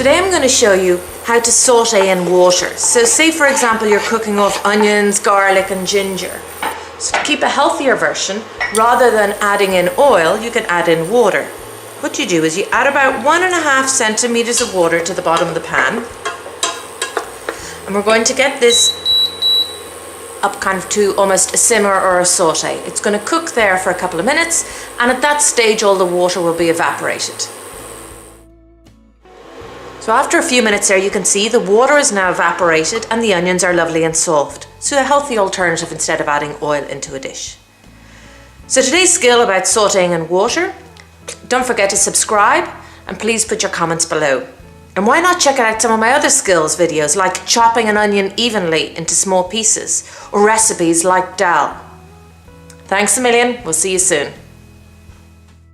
Today I'm going to show you how to saute in water. So say for example you're cooking off onions, garlic and ginger. So to keep a healthier version, rather than adding in oil, you can add in water. What you do is you add about 1.5 centimeters of water to the bottom of the pan. And we're going to get this up kind of to almost a simmer or a saute. It's going to cook there for a couple of minutes, and at that stage all the water will be evaporated. So after a few minutes there, you can see the water is now evaporated and the onions are lovely and soft. So a healthy alternative instead of adding oil into a dish. So today's skill about sauteing in water. Don't forget to subscribe and please put your comments below. And why not check out some of my other skills videos like chopping an onion evenly into small pieces or recipes like dal. Thanks a million. We'll see you soon.